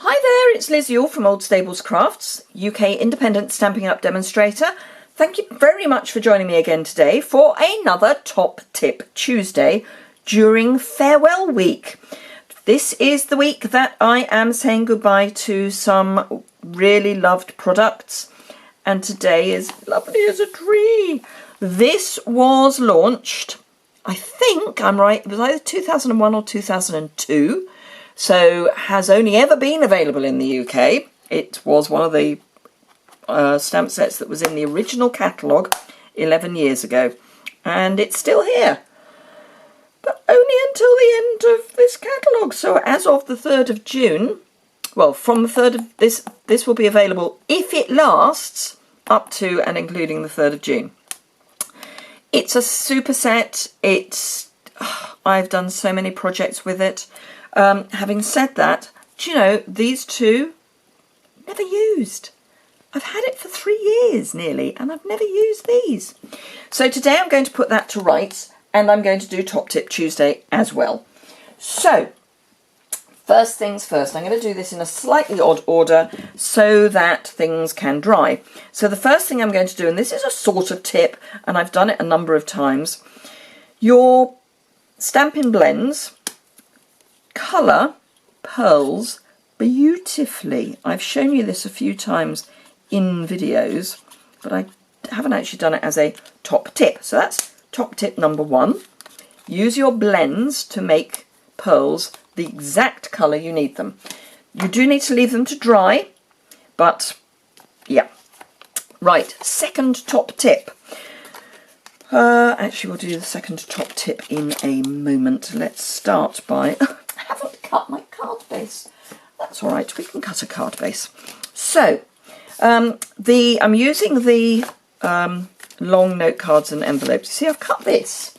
Hi there, it's Liz Yuille from Old Stables Crafts, UK independent Stampin' Up demonstrator. Thank you very much for joining me again today for another Top Tip Tuesday during Farewell Week. This is the week that I am saying goodbye to some really loved products, and today is lovely as a tree. This was launched, I think I'm right, it was either 2001 or 2002. So has only ever been available in the UK. It was one of the stamp sets that was in the original catalogue 11 years ago, and it's still here, but only until the end of this catalogue. So as of the 3rd of June, well, from the 3rd of this will be available if it lasts up to and including the 3rd of June. It's a super set. I've done so many projects with it. Having said that, do you know, these two, never used. I've had it for 3 years nearly, and I've never used these. So today I'm going to put that to rights, and I'm going to do Top Tip Tuesday as well. So, first things first, I'm going to do this in a slightly odd order so that things can dry. So the first thing I'm going to do, and this is a sort of tip, and I've done it a number of times, your Stampin' Blends colour pearls beautifully. I've shown you this a few times in videos, but I haven't actually done it as a top tip. So that's top tip number one. Use your blends to make pearls the exact colour you need them. You do need to leave them to dry, but yeah. Right, second top tip. Actually, we'll do the second top tip in a moment. Let's start by... I haven't cut my card base. That's all right, we can cut a card base. So, I'm using the long note cards and envelopes. You see, I've cut this.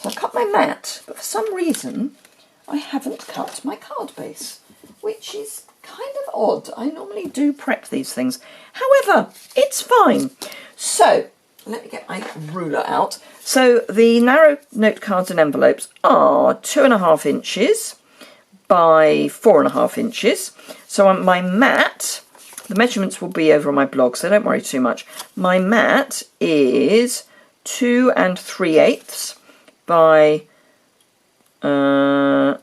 So I've cut my mat, but for some reason, I haven't cut my card base, which is kind of odd. I normally do prep these things. However, it's fine. So, let me get my ruler out. So the narrow note cards and envelopes are 2.5 inches by 4.5 inches. So on my mat, the measurements will be over on my blog, so don't worry too much. My mat is 2 3/8 by 4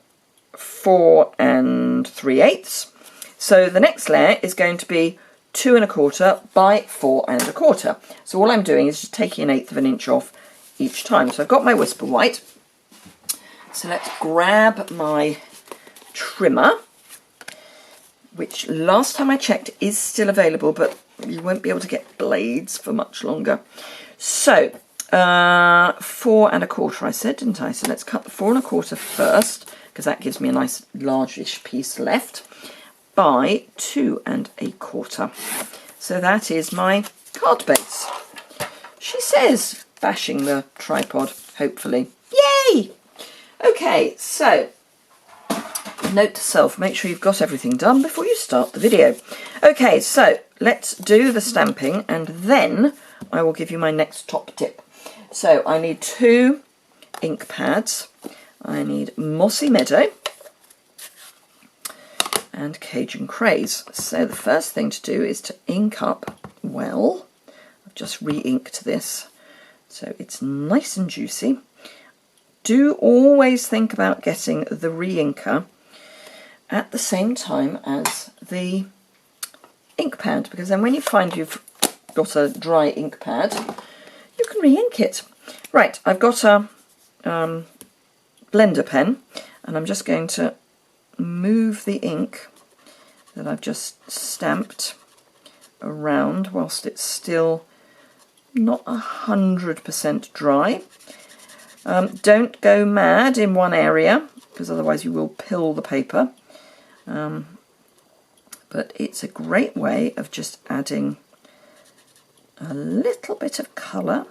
3/8. So the next layer is going to be 2 1/4 by 4 1/4. So all I'm doing is just taking 1/8 of an inch off each time. So I've got my Whisper White. So let's grab my trimmer, which last time I checked is still available, but you won't be able to get blades for much longer. So 4 1/4 I said, didn't I? So let's cut the 4 1/4 first, because that gives me a nice largish piece left, by 2 1/4. So that is my card base. She says, bashing the tripod, hopefully. Yay! Okay, so note to self, make sure you've got everything done before you start the video. Okay, so let's do the stamping, and then I will give you my next top tip. So I need 2 ink pads. I need Mossy Meadow and Cajun Craze. So the first thing to do is to ink up well. I've just re-inked this, so it's nice and juicy. Do always think about getting the re-inker at the same time as the ink pad, because then when you find you've got a dry ink pad, you can re-ink it. Right, I've got a blender pen, and I'm just going to move the ink that I've just stamped around whilst it's still not 100% dry. Don't go mad in one area, because otherwise you will pill the paper. But it's a great way of just adding a little bit of colour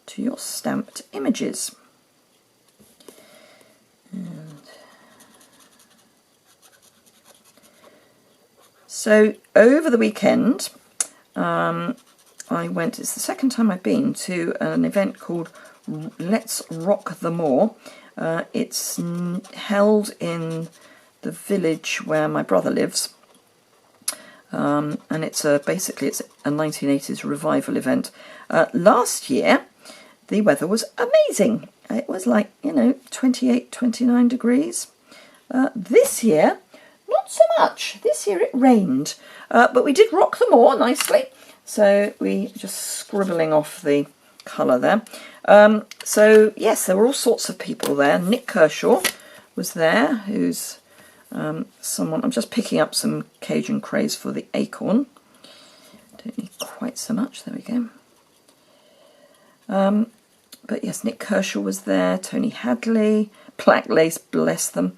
to your stamped images. And so over the weekend, it's the second time I've been to an event called Let's Rock the Moor. It's held in the village where my brother lives. And it's basically it's a 1980s revival event. Last year, the weather was amazing. It was like, 28, 29 degrees. This year, not so much. This year it rained. But we did rock the moor nicely. So we just scribbling off the colour there. So yes, there were all sorts of people there. Nick Kershaw was there, who's someone. I'm just picking up some Cajun craze for the acorn. Don't need quite so much. There we go. But yes, Nick Kershaw was there. Tony Hadley, Black Lace, bless them.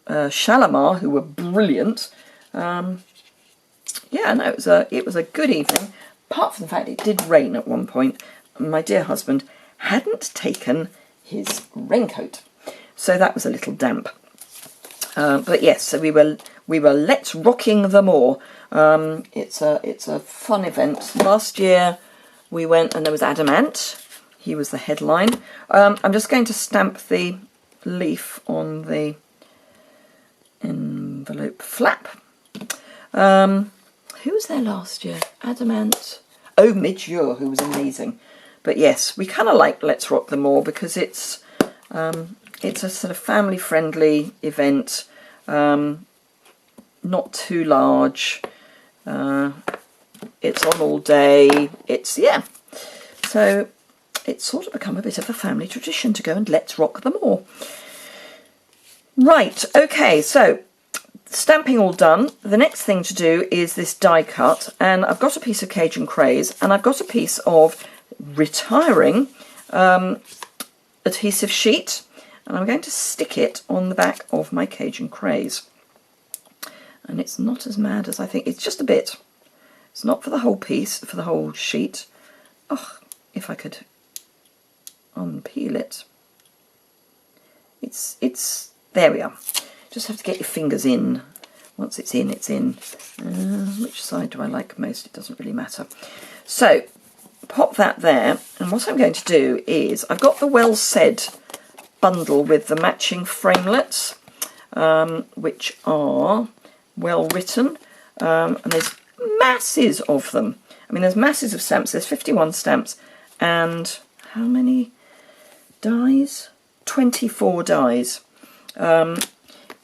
Shalimar, who were brilliant. Yeah, no, it was a good evening. Apart from the fact it did rain at one point. My dear husband hadn't taken his raincoat, so that was a little damp. But yes, so we were let's rocking the moor. It's a fun event. Last year we went and there was Adamant. He was the headline. I'm just going to stamp the leaf on the envelope flap. Who was there last year? Adamant. Oh, Midge-Ure, who was amazing. But yes, we kind of like Let's Rock the Moor because it's a sort of family-friendly event, not too large. It's on all day. So it's sort of become a bit of a family tradition to go and Let's Rock the Moor. Right, okay, so stamping all done. The next thing to do is this die cut, and I've got a piece of Cajun craze and I've got a piece of retiring adhesive sheet, and I'm going to stick it on the back of my Cajun craze. And it's not as mad as I think. It's just a bit. It's not for the whole piece, for the whole sheet. Oh, if I could unpeel it. It's there we are. Just have to get your fingers in. Once it's in, it's in. Which side do I like most? It doesn't really matter. So, pop that there. And what I'm going to do is, I've got the Well Said bundle with the matching framelets, which are well written. And there's masses of them. I mean, there's masses of stamps. There's 51 stamps. And how many dies? 24 dies.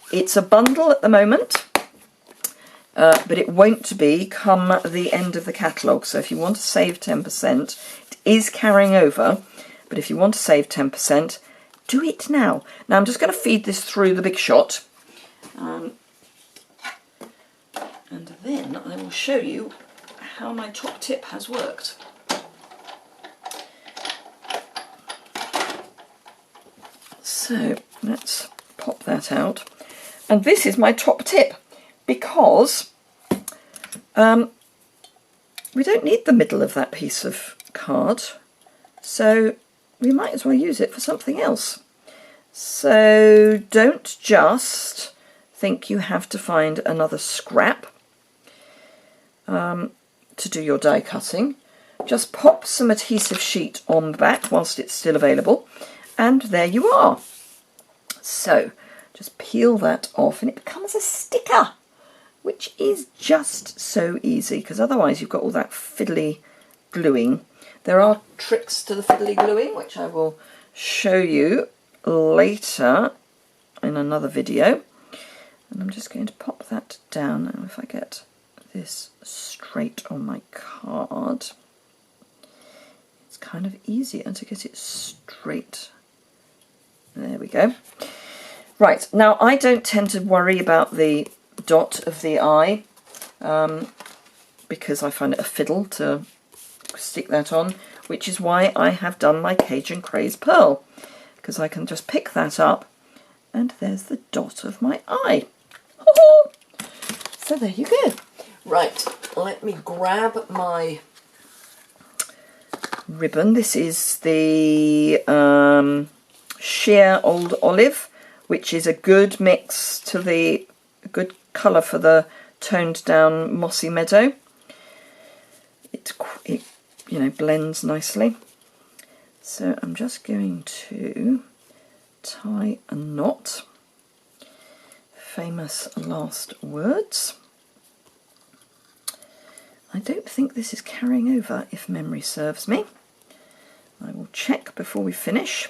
It's a bundle at the moment, but it won't be come the end of the catalogue. So if you want to save 10%, it is carrying over, but if you want to save 10%, do it now. Now I'm just going to feed this through the Big Shot, and then I will show you how my top tip has worked. So let's pop that out. And this is my top tip, because we don't need the middle of that piece of card, so we might as well use it for something else. So don't just think you have to find another scrap to do your die cutting. Just pop some adhesive sheet on the back whilst it's still available, and there you are. So just peel that off and it becomes a sticker, which is just so easy, because otherwise you've got all that fiddly gluing. There are tricks to the fiddly gluing, which I will show you later in another video. And I'm just going to pop that down. Now if I get this straight on my card, it's kind of easier to get it straight. There we go. Right, now I don't tend to worry about the dot of the eye because I find it a fiddle to stick that on, which is why I have done my Cajun Craze Pearl, because I can just pick that up and there's the dot of my eye. So there you go. Right, let me grab my ribbon. This is the sheer Old Olive, which is a good mix to a good colour for the toned down mossy meadow. It blends nicely. So I'm just going to tie a knot famous last words. I don't think this is carrying over, if memory serves me. I will check before we finish.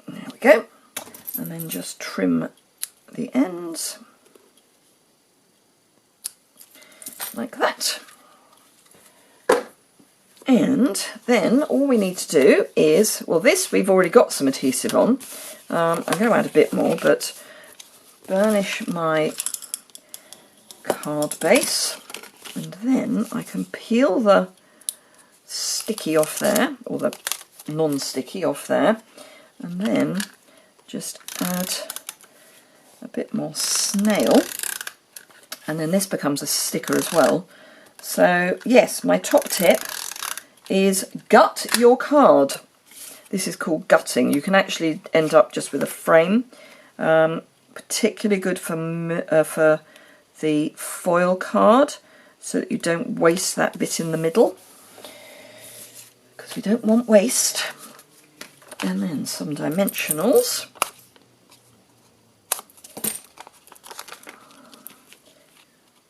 There we go. And then just trim the ends like that. And then all we need to do is, well, this we've already got some adhesive on. I'm going to add a bit more, but burnish my card base, and then I can peel the sticky off there, or the non-sticky off there, and then just add a bit more snail, and then this becomes a sticker as well. So yes, my top tip is gut your card. This is called gutting. You can actually end up just with a frame. Particularly good for the foil card, so that you don't waste that bit in the middle, because we don't want waste. And then some dimensionals.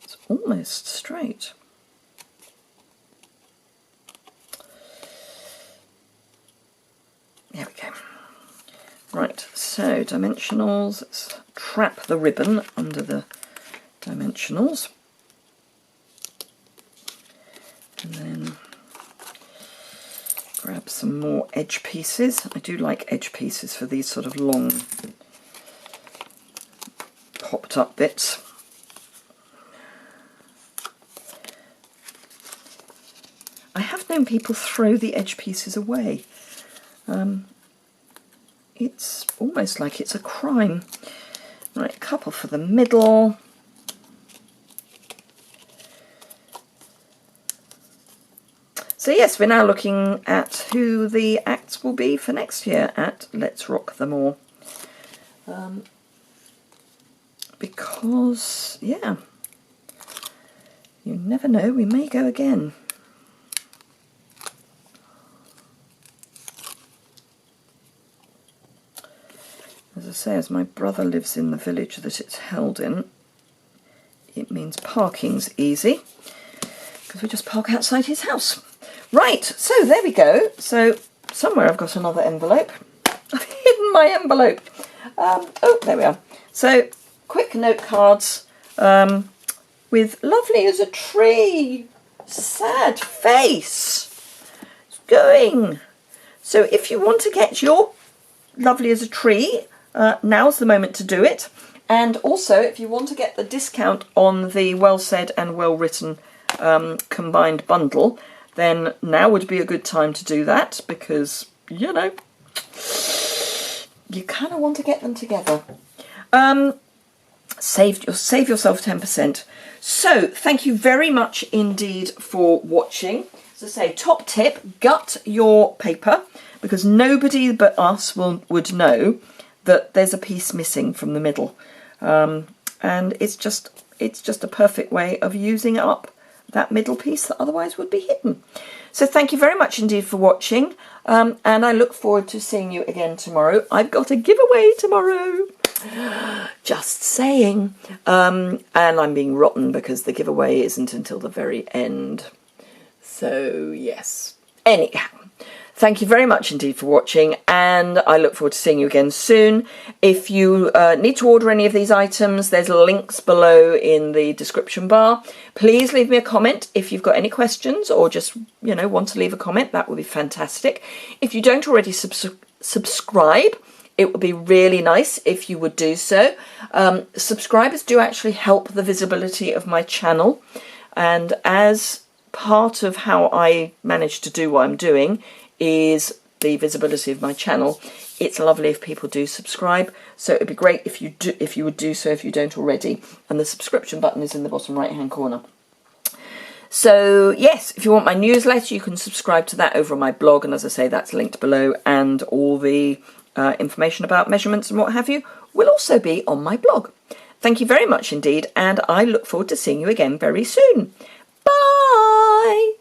It's almost straight. There we go. Right, so dimensionals, let's trap the ribbon under the dimensionals. And then grab some more edge pieces. I do like edge pieces for these sort of long popped up bits. I have known people throw the edge pieces away. It's almost like it's a crime. Right, a couple for the middle. So yes, we're now looking at who the acts will be for next year at Let's Rock Them All. Because, yeah, you never know, we may go again. As I say, as my brother lives in the village that it's held in, it means parking's easy, because we just park outside his house. Right, so there we go. So somewhere I've got another envelope. I've hidden my envelope. Oh, there we are. So quick note cards with lovely as a tree, sad face. It's going. So if you want to get your lovely as a tree, now's the moment to do it. And also, if you want to get the discount on the Well Said and Well Written combined bundle, then now would be a good time to do that, because, you know, you kind of want to get them together. Save yourself 10%. So, thank you very much indeed for watching. As I say, top tip, gut your paper, because nobody but us would know that there's a piece missing from the middle. And it's just a perfect way of using up that middle piece that otherwise would be hidden. So thank you very much indeed for watching, and I look forward to seeing you again tomorrow. I've got a giveaway tomorrow, just saying, and I'm being rotten because the giveaway isn't until the very end. So yes, anyhow, thank you very much indeed for watching, and I look forward to seeing you again soon. If you need to order any of these items, there's links below in the description bar. Please leave me a comment if you've got any questions, or just, you know, want to leave a comment. That would be fantastic. If you don't already subscribe, it would be really nice if you would do so. Subscribers do actually help the visibility of my channel, and as part of how I manage to do what I'm doing is the visibility of my channel, it's lovely if people do subscribe. So it'd be great if you would do so if you don't already. And the subscription button is in the bottom right hand corner. So yes, if you want my newsletter, you can subscribe to that over on my blog, and as I say, that's linked below, and all the information about measurements and what have you will also be on my blog. Thank you very much indeed, and I look forward to seeing you again very soon. Bye!